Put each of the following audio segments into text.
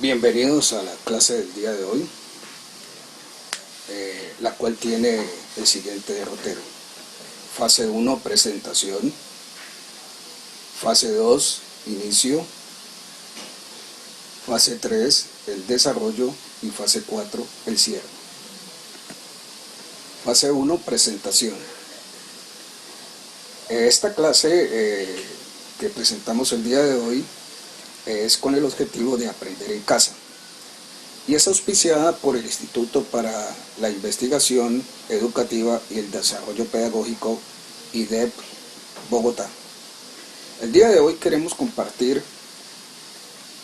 Bienvenidos a la clase del día de hoy, la cual tiene el siguiente derrotero. Fase 1, presentación. Fase 2, inicio. Fase 3, el desarrollo. Y fase 4, el cierre. Fase 1, presentación. Esta clase que presentamos el día de hoy es con el objetivo de aprender en casa y es auspiciada por el Instituto para la Investigación Educativa y el Desarrollo Pedagógico, IDEP, Bogotá. El día de hoy queremos compartir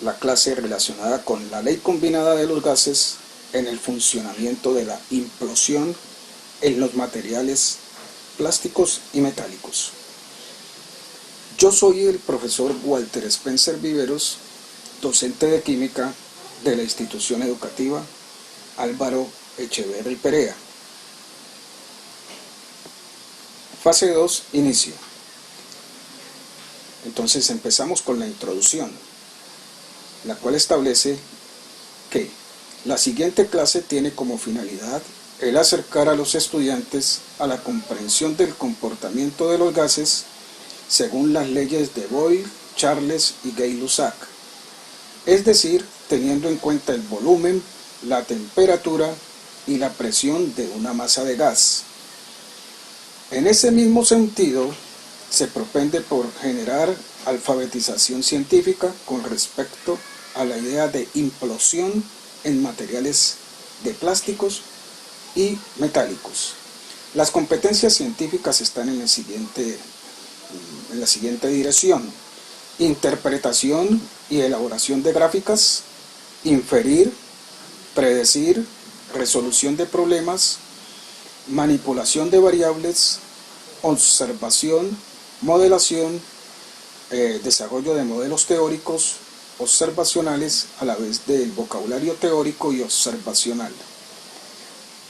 la clase relacionada con la ley combinada de los gases en el funcionamiento de la implosión en los materiales plásticos y metálicos. Yo soy el profesor Walter Spencer Viveros, docente de química de la institución educativa Álvaro Echeverri Perea. Fase 2, inicio. Entonces empezamos con la introducción, la cual establece que la siguiente clase tiene como finalidad el acercar a los estudiantes a la comprensión del comportamiento de los gases según las leyes de Boyle, Charles y Gay-Lussac, es decir, teniendo en cuenta el volumen, la temperatura y la presión de una masa de gas. En ese mismo sentido, se propende por generar alfabetización científica con respecto a la idea de implosión en materiales de plásticos y metálicos. Las competencias científicas están en la siguiente dirección: interpretación y elaboración de gráficas, inferir, predecir, resolución de problemas, manipulación de variables, observación, modelación, desarrollo de modelos teóricos, observacionales, a la vez del vocabulario teórico y observacional.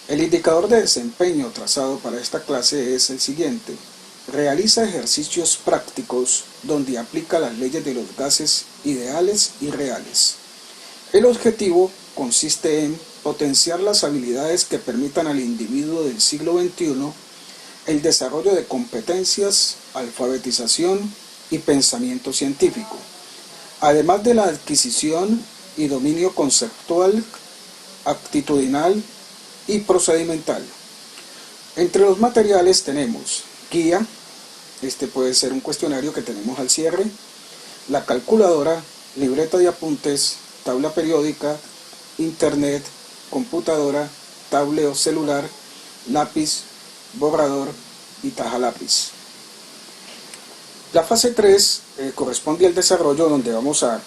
El indicador de desempeño trazado para esta clase es el siguiente: realiza ejercicios prácticos donde aplica las leyes de los gases ideales y reales. El objetivo consiste en potenciar las habilidades que permitan al individuo del siglo XXI el desarrollo de competencias, alfabetización y pensamiento científico, además de la adquisición y dominio conceptual, actitudinal y procedimental. Entre los materiales tenemos guía, este puede ser un cuestionario que tenemos al cierre, la calculadora, libreta de apuntes, tabla periódica, internet, computadora, tablero celular, lápiz, borrador y taja lápiz. La fase 3 corresponde al desarrollo, donde vamos a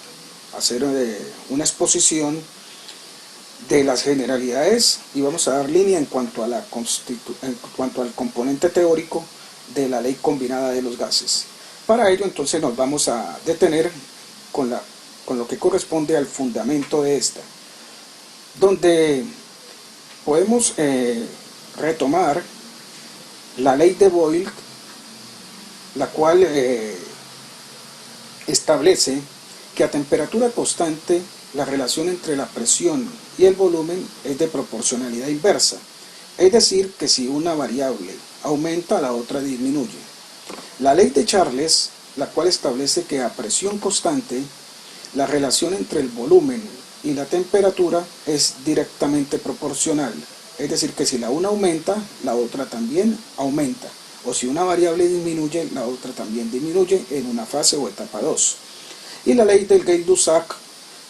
hacer una exposición de las generalidades y vamos a dar línea en cuanto al componente teórico de la ley combinada de los gases. Para ello entonces nos vamos a detener con lo que corresponde al fundamento de esta, donde podemos retomar la ley de Boyle, la cual establece que a temperatura constante la relación entre la presión y el volumen es de proporcionalidad inversa, es decir, que si una variable aumenta, la otra disminuye. La ley de Charles, la cual establece que a presión constante la relación entre el volumen y la temperatura es directamente proporcional, es decir, que si la una aumenta, la otra también aumenta, o si una variable disminuye, la otra también disminuye en una fase o etapa 2. Y la ley del Gay-Lussac,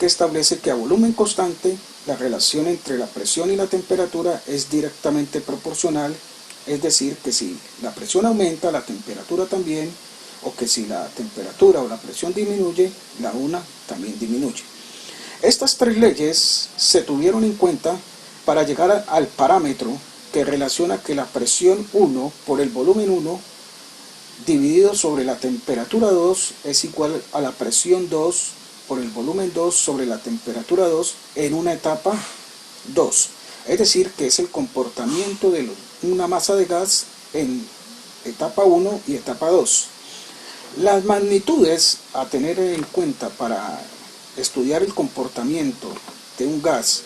que establece que a volumen constante la relación entre la presión y la temperatura es directamente proporcional, es decir, que si la presión aumenta, la temperatura también, o que si la temperatura o la presión disminuye, la una también disminuye. Estas tres leyes se tuvieron en cuenta para llegar al parámetro que relaciona que la presión 1 por el volumen 1 dividido sobre la temperatura 2 es igual a la presión 2 por el volumen 2 sobre la temperatura 2 en una etapa 2. Es decir, que es el comportamiento de una masa de gas en etapa 1 y etapa 2. Las magnitudes a tener en cuenta para estudiar el comportamiento de un gas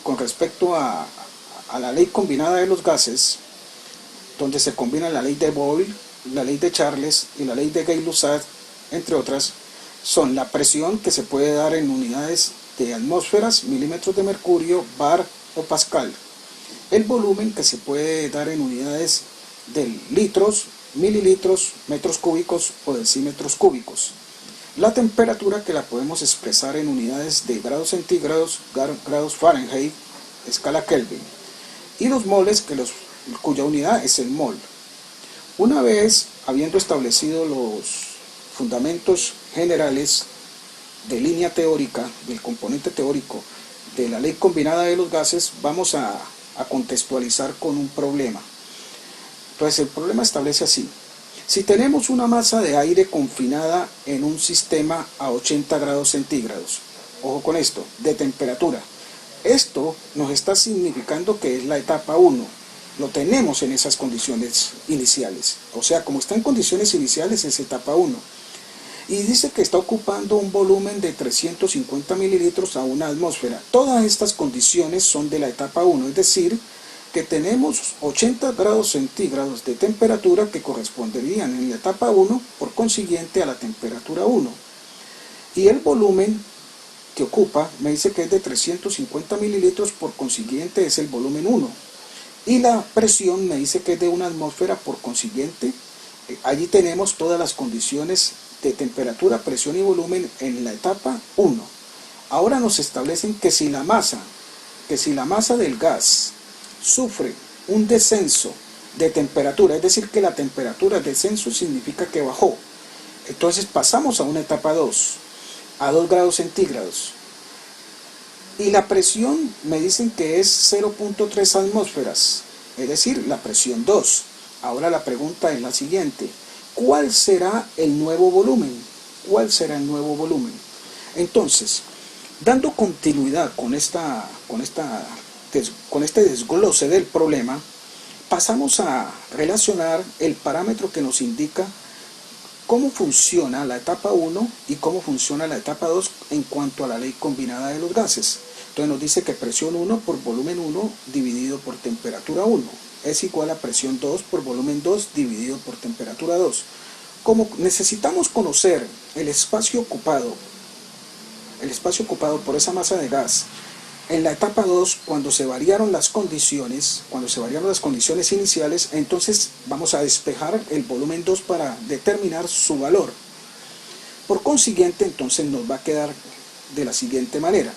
con respecto a la ley combinada de los gases, donde se combina la ley de Boyle, la ley de Charles y la ley de Gay-Lussac, entre otras, son la presión que se puede dar en unidades de atmósferas, milímetros de mercurio, bar o pascal, el volumen que se puede dar en unidades de litros, mililitros, metros cúbicos o decímetros cúbicos, la temperatura que la podemos expresar en unidades de grados centígrados, grados Fahrenheit, escala Kelvin, y los moles cuya unidad es el mol. Una vez habiendo establecido los fundamentos generales de línea teórica, del componente teórico de la ley combinada de los gases, vamos a contextualizar con un problema. Entonces el problema establece así: si tenemos una masa de aire confinada en un sistema a 80 grados centígrados, ojo con esto, de temperatura, esto nos está significando que es la etapa 1, lo tenemos en esas condiciones iniciales, o sea, como está en condiciones iniciales es etapa 1, y dice que está ocupando un volumen de 350 mililitros a una atmósfera. Todas estas condiciones son de la etapa 1, es decir, que tenemos 80 grados centígrados de temperatura que corresponderían en la etapa 1, por consiguiente a la temperatura 1. Y el volumen que ocupa me dice que es de 350 mililitros, por consiguiente es el volumen 1. Y la presión me dice que es de una atmósfera, por consiguiente, allí tenemos todas las condiciones de temperatura, presión y volumen en la etapa 1. Ahora nos establecen que si la masa del gas sufre un descenso de temperatura, es decir, que la temperatura descenso significa que bajó, entonces pasamos a una etapa 2, a 2 grados centígrados. Y la presión me dicen que es 0.3 atmósferas, es decir, la presión 2. Ahora la pregunta es la siguiente: ¿cuál será el nuevo volumen? ¿Cuál será el nuevo volumen? Entonces, dando continuidad con este desglose del problema, pasamos a relacionar el parámetro que nos indica cómo funciona la etapa 1 y cómo funciona la etapa 2 en cuanto a la ley combinada de los gases. Entonces nos dice que presión 1 por volumen 1 dividido por temperatura 1 es igual a presión 2 por volumen 2 dividido por temperatura 2. Como necesitamos conocer el espacio ocupado por esa masa de gas en la etapa 2, cuando se variaron las condiciones iniciales, entonces vamos a despejar el volumen 2 para determinar su valor. Por consiguiente, entonces nos va a quedar de la siguiente manera: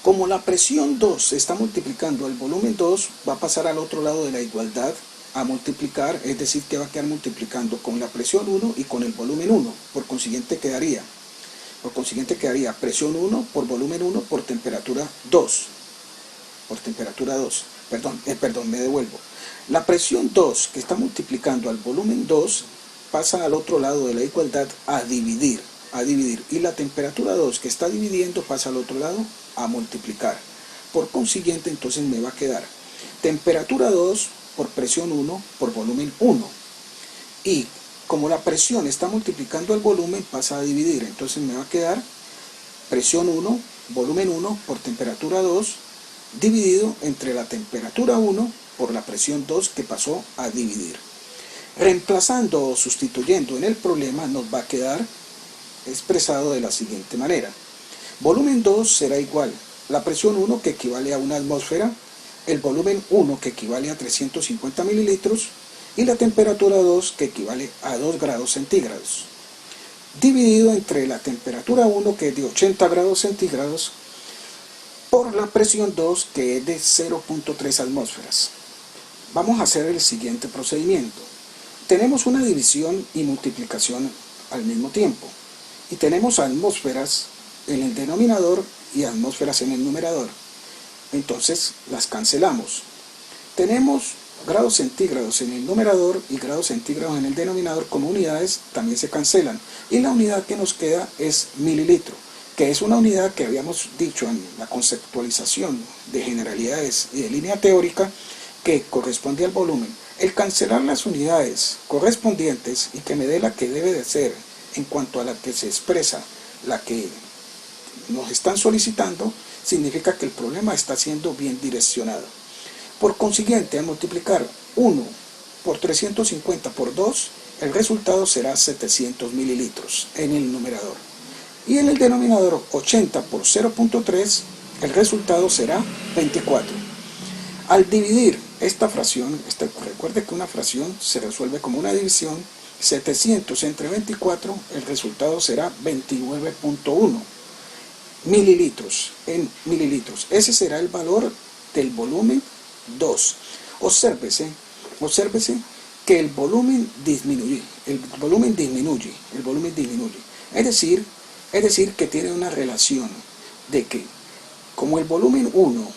como la presión 2 está multiplicando el volumen 2, va a pasar al otro lado de la igualdad a multiplicar, es decir, que va a quedar multiplicando con la presión 1 y con el volumen 1. Por consiguiente quedaría presión 1 por volumen 1 por temperatura 2. Perdón, me devuelvo. La presión 2 que está multiplicando al volumen 2 pasa al otro lado de la igualdad a dividir. Y la temperatura 2 que está dividiendo pasa al otro lado a multiplicar. Por consiguiente, entonces me va a quedar temperatura 2 por presión 1 por volumen 1. Y como la presión está multiplicando el volumen, pasa a dividir. Entonces me va a quedar presión 1, volumen 1 por temperatura 2, dividido entre la temperatura 1 por la presión 2 que pasó a dividir. Reemplazando o sustituyendo en el problema, nos va a quedar expresado de la siguiente manera: volumen 2 será igual la presión 1, que equivale a una atmósfera, el volumen 1, que equivale a 350 mililitros, y la temperatura 2, que equivale a 2 grados centígrados, dividido entre la temperatura 1, que es de 80 grados centígrados, por la presión 2, que es de 0.3 atmósferas. Vamos a hacer el siguiente procedimiento. Tenemos una división y multiplicación al mismo tiempo, y tenemos atmósferas en el denominador y atmósferas en el numerador. Entonces las cancelamos. Tenemos grados centígrados en el numerador y grados centígrados en el denominador como unidades, también se cancelan, y la unidad que nos queda es mililitro, que es una unidad que habíamos dicho en la conceptualización de generalidades y de línea teórica, que corresponde al volumen. El cancelar las unidades correspondientes y que me dé la que debe de ser en cuanto a la que se expresa la que nos están solicitando, significa que el problema está siendo bien direccionado. Por consiguiente, al multiplicar 1 por 350 por 2, el resultado será 700 mililitros en el numerador. Y en el denominador 80 por 0.3, el resultado será 24. Al dividir esta fracción, recuerde que una fracción se resuelve como una división, 700 entre 24, el resultado será 29.1 mililitros en mililitros. Ese será el valor del volumen 2. Obsérvese que el volumen disminuye. Es decir, que tiene una relación de que como el volumen 1,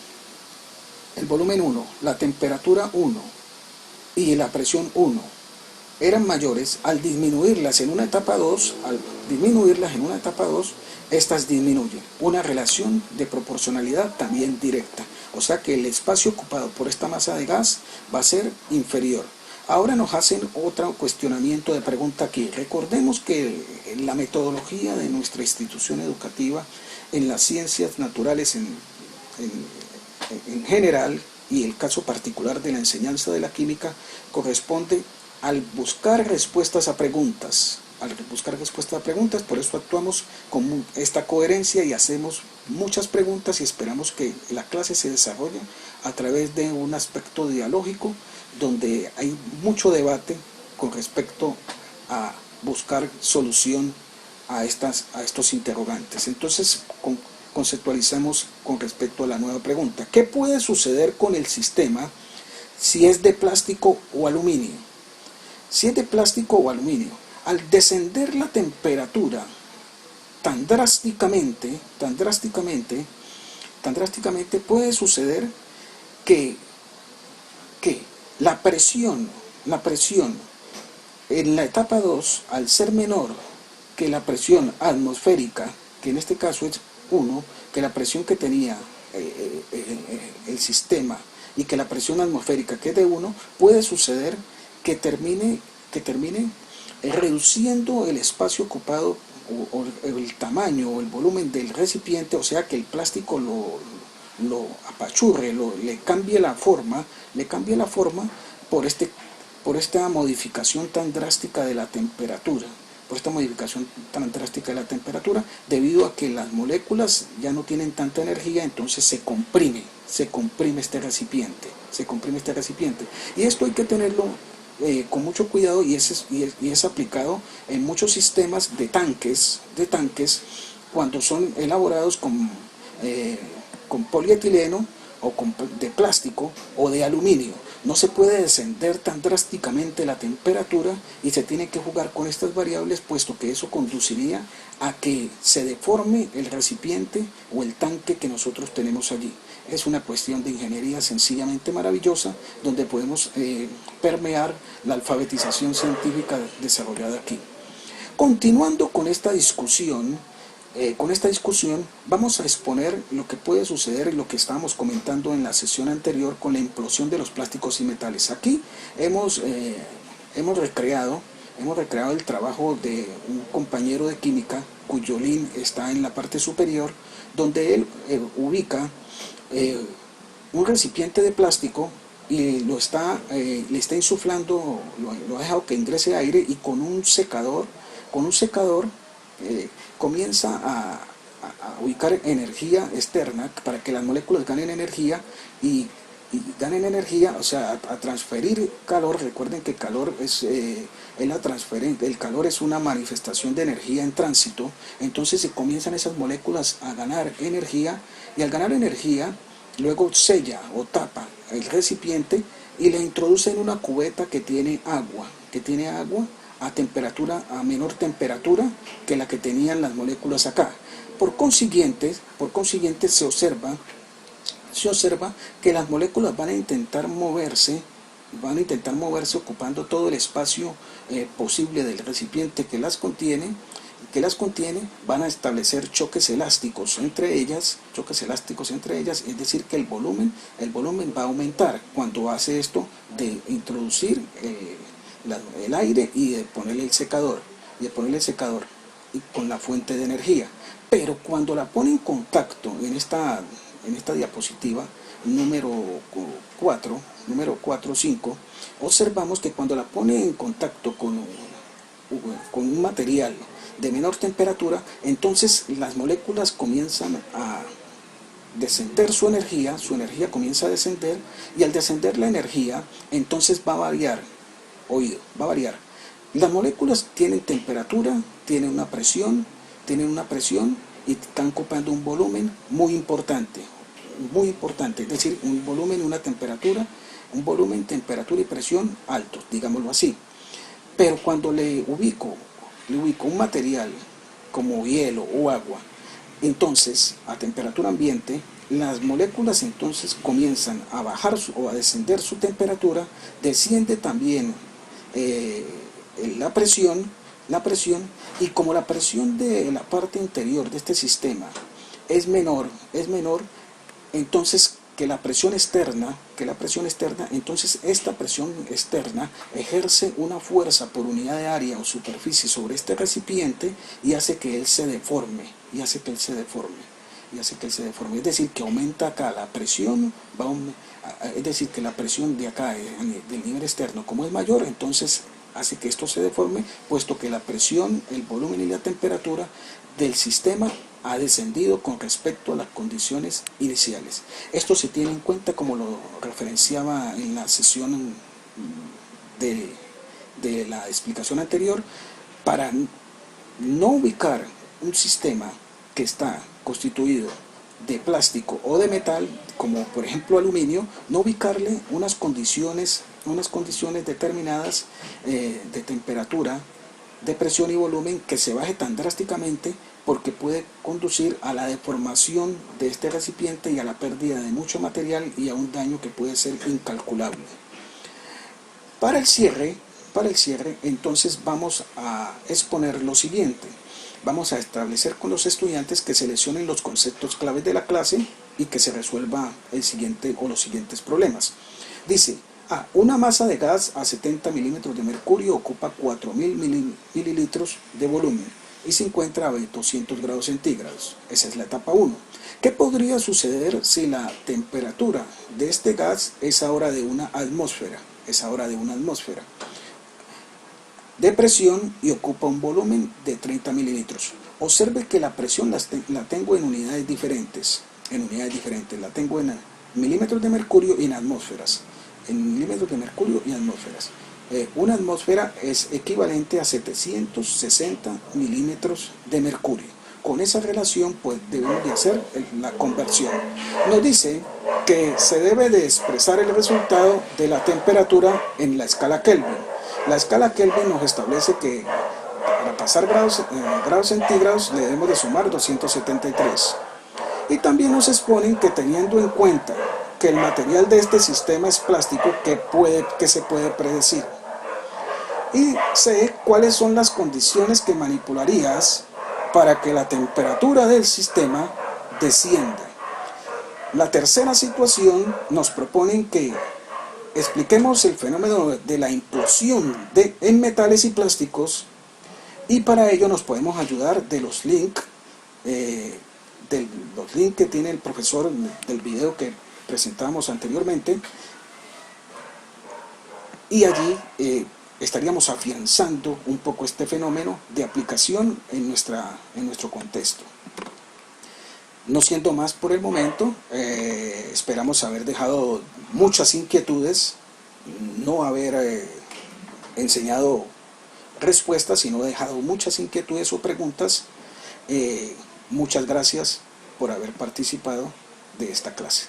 la temperatura 1 y la presión 1 eran mayores, al disminuirlas en una etapa 2, estas disminuyen. Una relación de proporcionalidad también directa. O sea que el espacio ocupado por esta masa de gas va a ser inferior. Ahora nos hacen otro cuestionamiento de pregunta aquí. Recordemos que la metodología de nuestra institución educativa en las ciencias naturales en general, y el caso particular de la enseñanza de la química, corresponde al buscar respuestas a preguntas. Por eso actuamos con esta coherencia y hacemos muchas preguntas y esperamos que la clase se desarrolle a través de un aspecto dialógico donde hay mucho debate con respecto a buscar solución a estos interrogantes. Entonces, conceptualizamos con respecto a la nueva pregunta. ¿Qué puede suceder con el sistema si es de plástico o aluminio? Si es de plástico o aluminio, al descender la temperatura tan drásticamente, puede suceder que la presión en la etapa 2, al ser menor que la presión atmosférica, que en este caso es 1, que la presión que tenía el sistema y que la presión atmosférica, que es de 1, puede suceder que termine reduciendo el espacio ocupado o el tamaño o el volumen del recipiente, o sea que el plástico lo apachurre, le cambie la forma por esta modificación tan drástica de la temperatura. Debido a que las moléculas ya no tienen tanta energía, entonces se comprime este recipiente. Y esto hay que tenerlo con mucho cuidado y es aplicado en muchos sistemas de tanques cuando son elaborados con polietileno o de plástico o de aluminio. No se puede descender tan drásticamente la temperatura y se tiene que jugar con estas variables, puesto que eso conduciría a que se deforme el recipiente o el tanque que nosotros tenemos allí. Es una cuestión de ingeniería sencillamente maravillosa, donde podemos permear la alfabetización científica desarrollada aquí. Continuando con esta discusión, vamos a exponer lo que puede suceder y lo que estábamos comentando en la sesión anterior con la implosión de los plásticos y metales. Aquí hemos recreado el trabajo de un compañero de química cuyo link está en la parte superior, donde él ubica un recipiente de plástico y le está insuflando, lo ha dejado que ingrese aire, y con un secador comienza a ubicar energía externa para que las moléculas ganen energía y ganen energía, o sea, a transferir calor. Recuerden que calor el calor es una manifestación de energía en tránsito. Entonces se comienzan esas moléculas a ganar energía, y al ganar energía luego sella o tapa el recipiente y le introduce en una cubeta que tiene agua a menor temperatura que la que tenían las moléculas acá. Por consiguiente se observa que las moléculas van a intentar moverse ocupando todo el espacio posible del recipiente que las contiene, van a establecer choques elásticos entre ellas, es decir, que el volumen va a aumentar cuando hace esto de introducir el aire y de ponerle el secador. con la fuente de energía. Pero cuando la pone en contacto en esta diapositiva número 4, número 4 o 5, observamos que cuando la pone en contacto con un material de menor temperatura, entonces las moléculas comienzan a descender su energía comienza a descender, y al descender la energía, entonces va a variar, va a variar. Las moléculas tienen temperatura, tienen una presión y están ocupando un volumen muy importante, es decir, un volumen temperatura y presión altos, digámoslo así. Pero cuando le ubico un material como hielo o agua, entonces a temperatura ambiente, las moléculas entonces comienzan a bajar o a descender su temperatura, desciende también la presión, y como la presión de la parte interior de este sistema es menor, entonces que la presión externa, entonces esta presión externa ejerce una fuerza por unidad de área o superficie sobre este recipiente y hace que él se deforme, es decir, que aumenta acá la presión, es decir, que la presión de acá, del nivel externo, como es mayor, entonces hace que esto se deforme, puesto que la presión, el volumen y la temperatura del sistema ha descendido con respecto a las condiciones iniciales. Esto se tiene en cuenta, como lo referenciaba en la sesión de la explicación anterior, para no ubicar un sistema que está constituido de plástico o de metal, como por ejemplo aluminio, no ubicarle unas condiciones determinadas de temperatura, de presión y volumen que se baje tan drásticamente, porque puede conducir a la deformación de este recipiente y a la pérdida de mucho material y a un daño que puede ser incalculable. Para el cierre, entonces vamos a exponer lo siguiente. Vamos a establecer con los estudiantes que seleccionen los conceptos claves de la clase y que se resuelva el siguiente o los siguientes problemas. Dice: una masa de gas a 70 milímetros de mercurio ocupa 4.000 mililitros de volumen y se encuentra a 200 grados centígrados. Esa es la etapa 1. ¿Qué podría suceder si la temperatura de este gas es ahora de una atmósfera? De presión y ocupa un volumen de 30 mililitros. Observe que la presión la tengo en unidades diferentes. La tengo en milímetros de mercurio y en atmósferas. Una atmósfera es equivalente a 760 milímetros de mercurio. Con esa relación, pues debemos de hacer la conversión. Nos dice que se debe de expresar el resultado de la temperatura en la escala Kelvin. La escala Kelvin nos establece que para pasar grados centígrados le debemos de sumar 273. Y también nos exponen que, teniendo en cuenta que el material de este sistema es plástico, que se puede predecir. Y sé cuáles son las condiciones que manipularías para que la temperatura del sistema descienda. La tercera situación nos proponen que expliquemos el fenómeno de la implosión en metales y plásticos, y para ello nos podemos ayudar de los links que tiene el profesor del video que presentamos anteriormente, y allí estaríamos afianzando un poco este fenómeno de aplicación en nuestro contexto. No siendo más por el momento, esperamos haber dejado muchas inquietudes, no haber enseñado respuestas, sino dejado muchas inquietudes o preguntas. Muchas gracias por haber participado de esta clase.